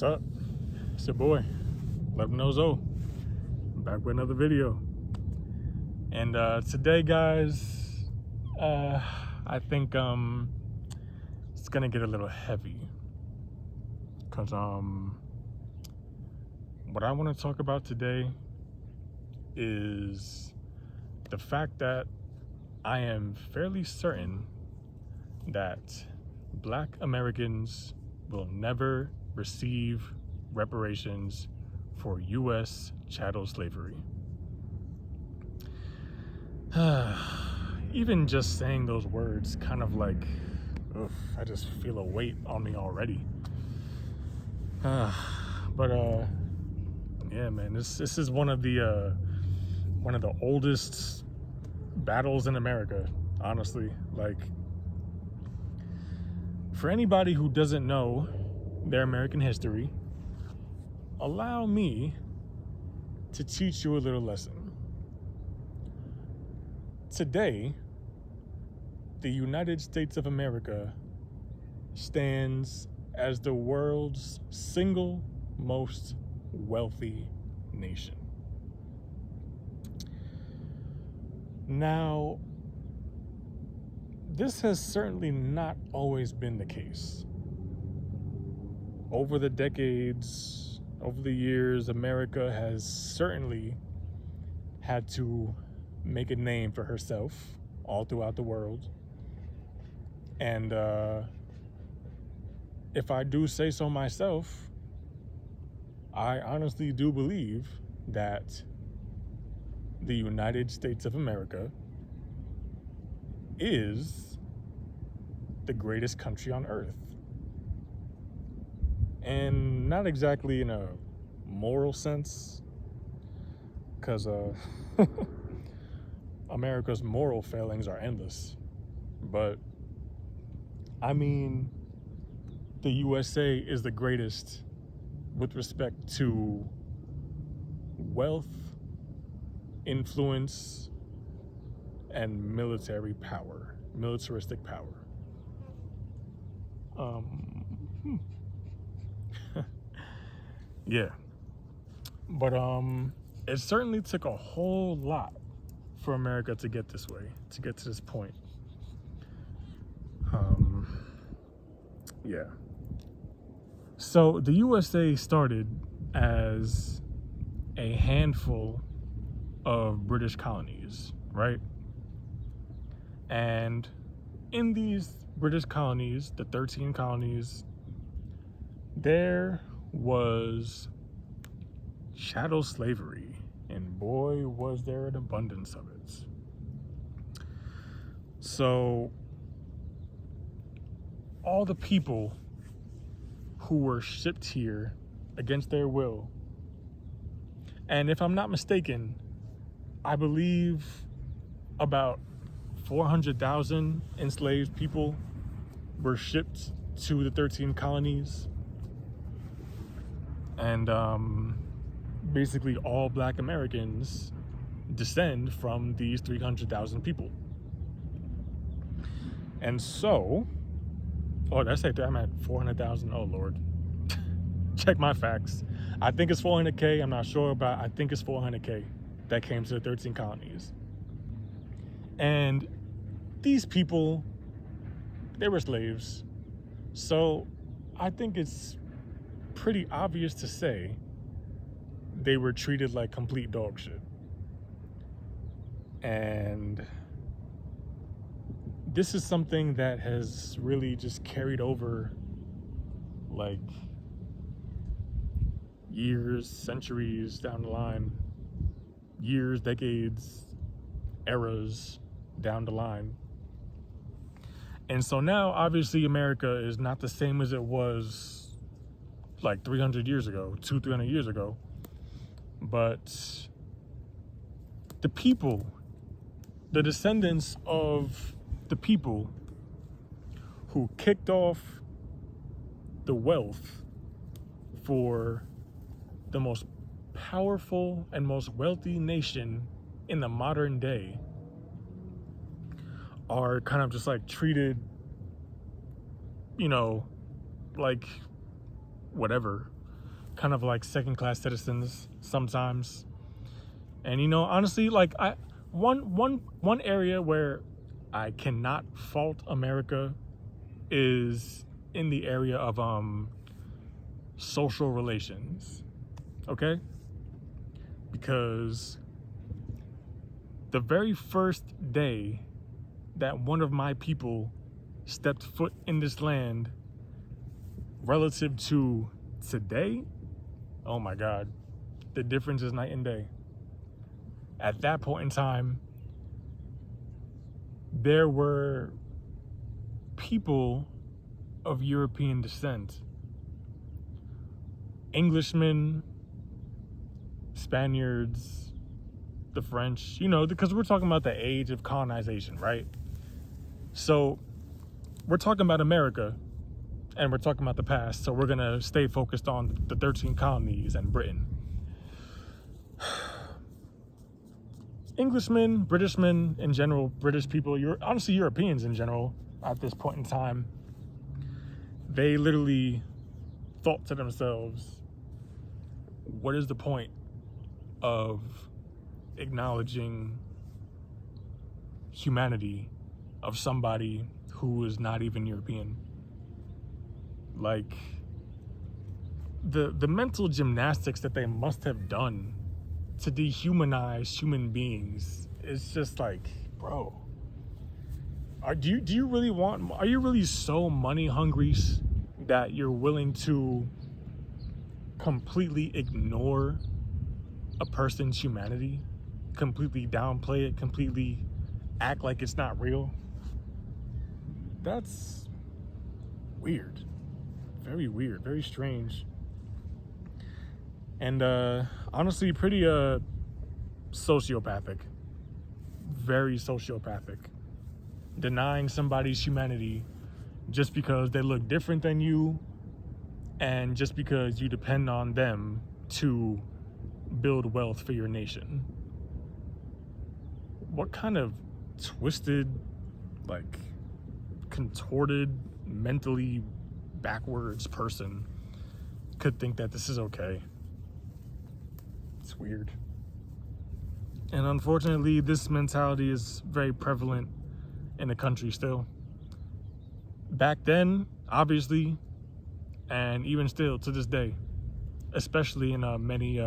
What's up? It's your boy, Let 'em know Zo. Back with another video. And today, guys, I think it's gonna get a little heavy. Cause what I want to talk about today is the fact that I am fairly certain that Black Americans will never receive reparations for U.S. chattel slavery. Even just saying those words kind of like, I just feel a weight on me already. Yeah, man, this is one of the oldest battles in America, honestly. Like, for anybody who doesn't know their American history, allow me to teach you a little lesson. Today, the United States of America stands as the world's single most wealthy nation. Now, this has certainly not always been the case. Over the decades, over the years, America has certainly had to make a name for herself all throughout the world. And if I do say so myself, I honestly do believe that the United States of America is the greatest country on earth. And not exactly in a moral sense, because America's moral failings are endless. But I mean, the USA is the greatest with respect to wealth, influence, and militaristic power. Yeah, but it certainly took a whole lot for America to get this way, to get to this point. Yeah. So the USA started as a handful of British colonies, right? And in these British colonies, the 13 colonies, there was chattel slavery, and boy, was there an abundance of it. So all the people who were shipped here against their will, and if I'm not mistaken, I believe about 400,000 enslaved people were shipped to the 13 colonies. And basically all Black Americans descend from these 300,000 people. And so, did I say that? I'm at 400,000. Oh, Lord. Check my facts. I think it's 400K. I'm not sure, but I think it's 400K that came to the 13 colonies. And these people, they were slaves. So I think it's pretty obvious to say they were treated like complete dog shit. And this is something that has really just carried over like years, centuries down the line, years, decades, eras down the line. And so now, obviously, America is not the same as it was like 300 years ago, 300 years ago. But the people, the descendants of the people who kicked off the wealth for the most powerful and most wealthy nation in the modern day are kind of just like treated, like whatever. kind of like second-class citizens sometimes. And you know, honestly, like one area where I cannot fault America is in the area of social relations. Okay? Because the very first day that one of my people stepped foot in this land relative to today, oh my God, the difference is night and day. At that point in time, there were people of European descent, Englishmen, Spaniards, the French, you know, because we're talking about the age of colonization, right? So we're talking about America and we're talking about the past. So we're going to stay focused on the 13 colonies and Britain. Englishmen, Britishmen in general, British people, honestly Europeans in general at this point in time, they literally thought to themselves, what is the point of acknowledging humanity of somebody who is not even European? Like, the mental gymnastics that they must have done to dehumanize human beings is just like, bro, are you really so money hungry that you're willing to completely ignore a person's humanity, completely downplay it, completely act like it's not real? That's weird. Very weird, very strange. And honestly, pretty sociopathic. Very sociopathic. Denying somebody's humanity just because they look different than you and just because you depend on them to build wealth for your nation. What kind of twisted, like, contorted, mentally backwards person could think that this is okay? It's weird. And unfortunately, this mentality is very prevalent in the country still. Back then, obviously, and even still to this day, especially in many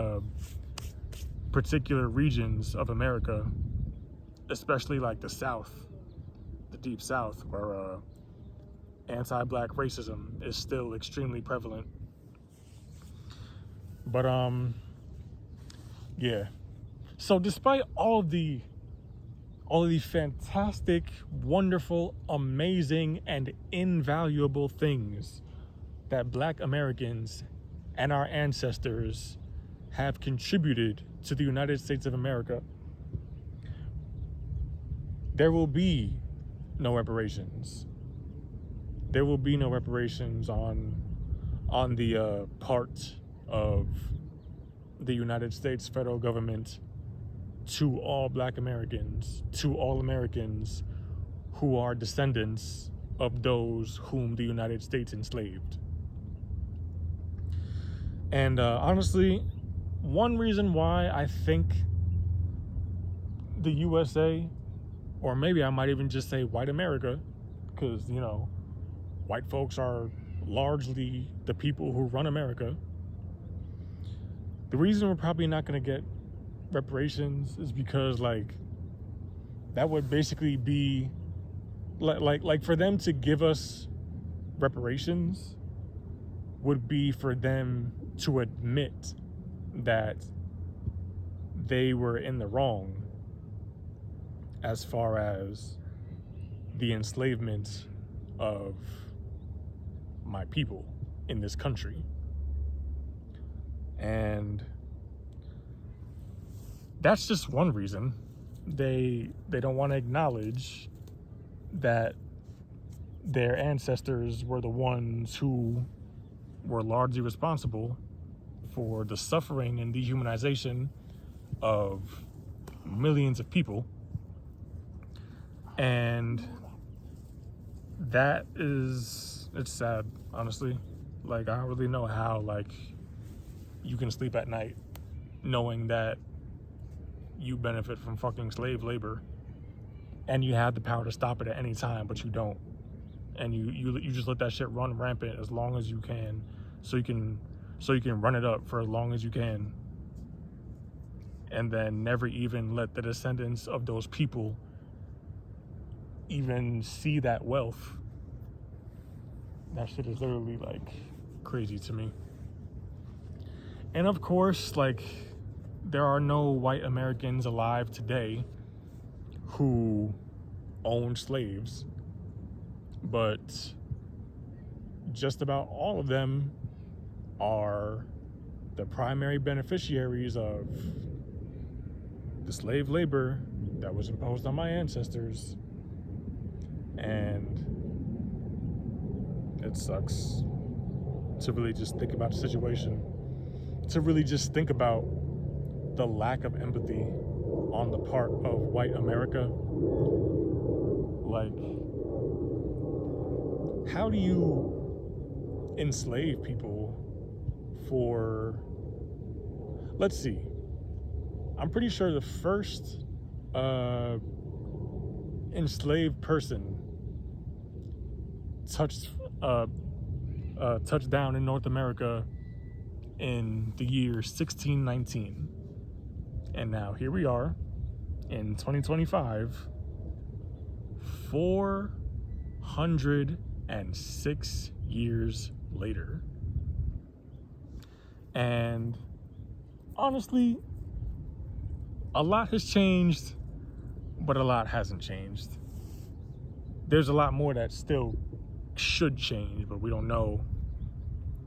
particular regions of America, especially like the South, the Deep South, where anti-black racism is still extremely prevalent. But yeah. So despite all of the fantastic, wonderful, amazing, and invaluable things that Black Americans and our ancestors have contributed to the United States of America, there will be no reparations. There will be no reparations on the part of the United States federal government to all Black Americans, to all Americans who are descendants of those whom the United States enslaved. And honestly, one reason why I think the USA, or maybe I might even just say white America, because, you know, white folks are largely the people who run America. The reason we're probably not going to get reparations is because, like, that would basically be like for them to give us reparations would be for them to admit that they were in the wrong as far as the enslavement of my people in this country. And that's just one reason. They don't want to acknowledge that their ancestors were the ones who were largely responsible for the suffering and dehumanization of millions of people. And it's sad, honestly. Like, I don't really know how, like, you can sleep at night knowing that you benefit from fucking slave labor, and you have the power to stop it at any time, but you don't. And you just let that shit run rampant as long as you can, so you can run it up for as long as you can, and then never even let the descendants of those people even see that wealth. That shit is literally like crazy to me. And of course, like, there are no white Americans alive today who owned slaves, but just about all of them are the primary beneficiaries of the slave labor that was imposed on my ancestors. And it sucks to really just think about the situation, to really just think about the lack of empathy on the part of white America. Like, how do you enslave people for, let's see, I'm pretty sure the first enslaved person touched down in North America in the year 1619. And now here we are in 2025, 406 years later. And honestly, a lot has changed, but a lot hasn't changed. There's a lot more that still should change, but we don't know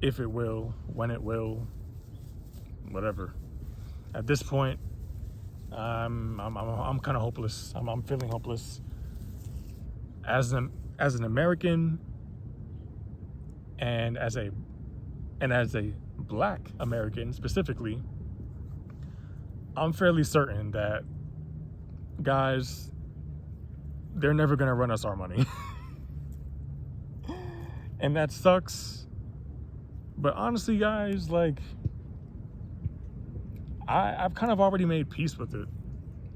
if it will, when it will, whatever. At this point, I'm kind of hopeless. I'm feeling hopeless as an American, and as a Black American specifically. I'm fairly certain that, guys, they're never gonna run us our money. And that sucks. But honestly, guys, like, I've kind of already made peace with it.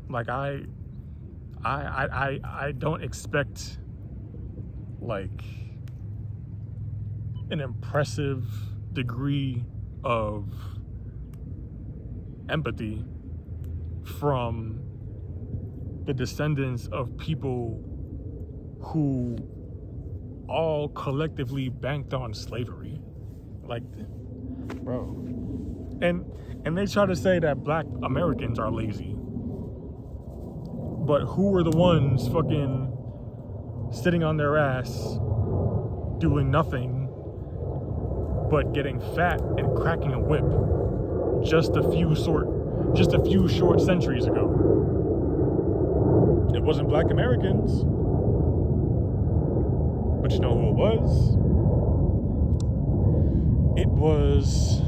Like, I don't expect like an impressive degree of empathy from the descendants of people who all collectively banked on slavery. Like, bro. And they try to say that Black Americans are lazy. But who were the ones fucking sitting on their ass doing nothing but getting fat and cracking a whip just a few short centuries ago? It wasn't Black Americans. But you know who it was? It was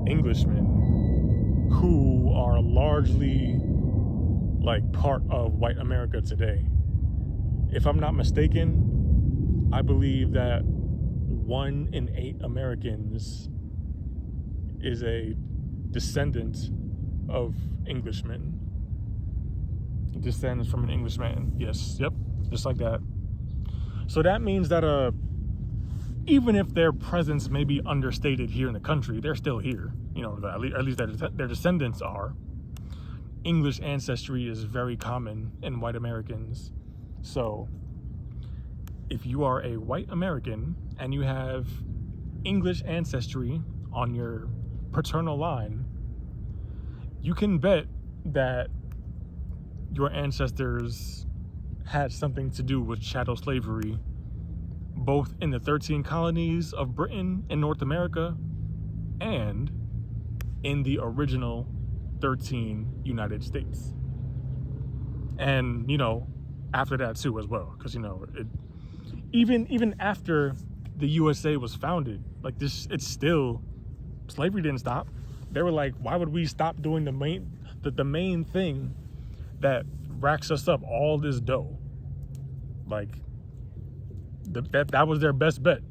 Englishmen, who are largely like part of white America today. If I'm not mistaken, I believe that 1 in 8 Americans is a descendant of Englishmen. Descends from an Englishman. Yes, yep, just like that. So that means that even if their presence may be understated here in the country, they're still here. You know, at least their descendants are. English ancestry is very common in white Americans. So if you are a white American and you have English ancestry on your paternal line, you can bet that your ancestors had something to do with chattel slavery, both in the 13 colonies of Britain in North America and in the original 13 United States. And, you know, after that too as well, because, you know, even after the USA was founded, like this, it's still, slavery didn't stop. They were like, why would we stop doing the main thing that racks us up all this dough? Like, that was their best bet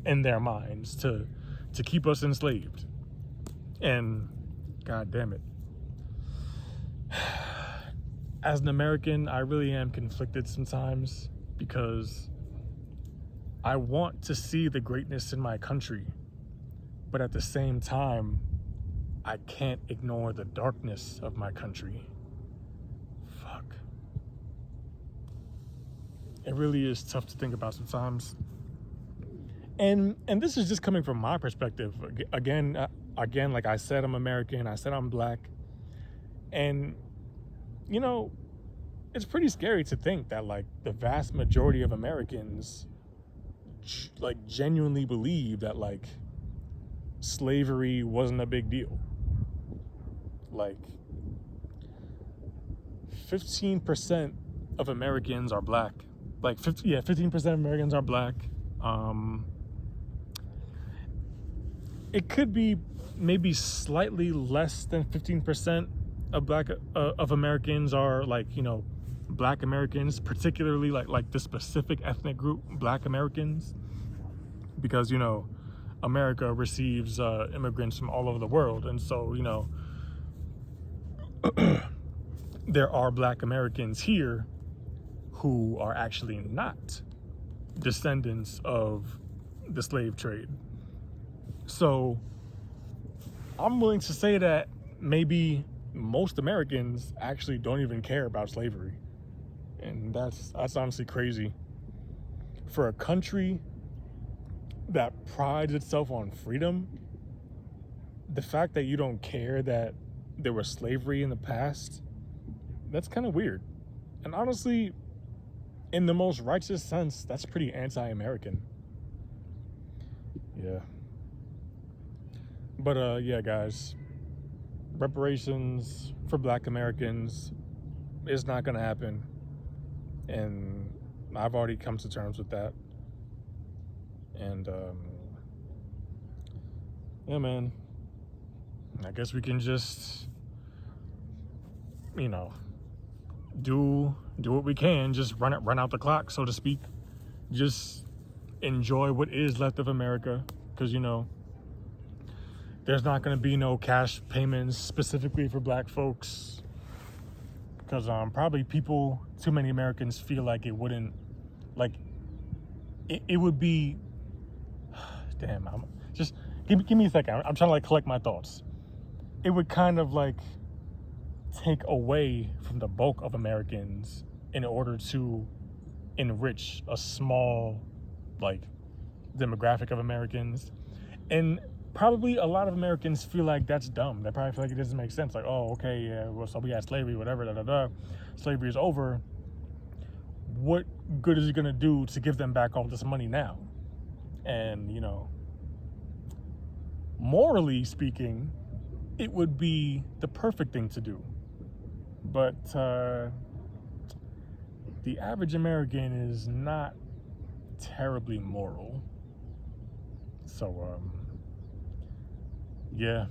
in their minds, to to keep us enslaved. And God damn it. As an American, I really am conflicted sometimes because I want to see the greatness in my country, but at the same time, I can't ignore the darkness of my country. Fuck. It really is tough to think about sometimes. And this is just coming from my perspective. Again, like I said, I'm American. I said I'm black. And, you know, it's pretty scary to think that, like, the vast majority of Americans, like, genuinely believe that, like, slavery wasn't a big deal. Like, 15% of Americans are black. Like, 15% of Americans are black. It could be maybe slightly less than 15% of Americans are, like, you know, black Americans, particularly like the specific ethnic group, black Americans, because, you know, America receives immigrants from all over the world. And so, you know, there are black Americans here who are actually not descendants of the slave trade. So I'm willing to say that maybe most Americans actually don't even care about slavery. And that's honestly crazy. For a country that prides itself on freedom, the fact that you don't care that there was slavery in the past, that's kind of weird. And honestly, in the most righteous sense, that's pretty anti-American. Yeah. But yeah, guys, reparations for black Americans is not gonna happen. And I've already come to terms with that. And yeah, man, I guess we can just, you know, do what we can, just run out the clock, so to speak. Just enjoy what is left of America, because, you know, there's not going to be no cash payments specifically for black folks, because probably too many Americans feel like it wouldn't, like, it would be, damn, just give me a second. I'm trying to, like, collect my thoughts. It would kind of, like, take away from the bulk of Americans in order to enrich a small, like, demographic of Americans. And probably a lot of Americans feel like that's dumb. They probably feel like it doesn't make sense. Like, oh, okay, yeah, well, so we had slavery, whatever, slavery is over. What good is it gonna do to give them back all this money now? And, you know, morally speaking, it would be the perfect thing to do. But the average American is not terribly moral. So, yeah.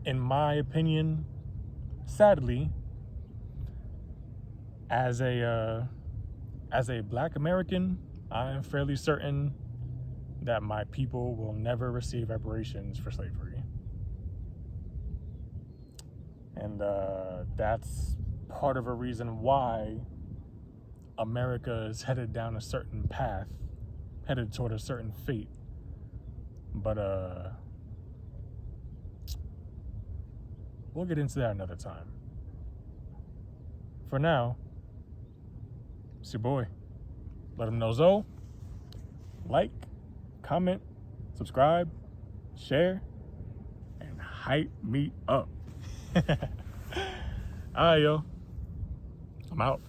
In my opinion, sadly, as a black American, I am fairly certain that my people will never receive reparations for slavery. And that's part of a reason why America is headed down a certain path, headed toward a certain fate. But we'll get into that another time. For now, it's your boy. Let him know Zoe. Like, comment, subscribe, share, and hype me up. All right, yo. I'm out.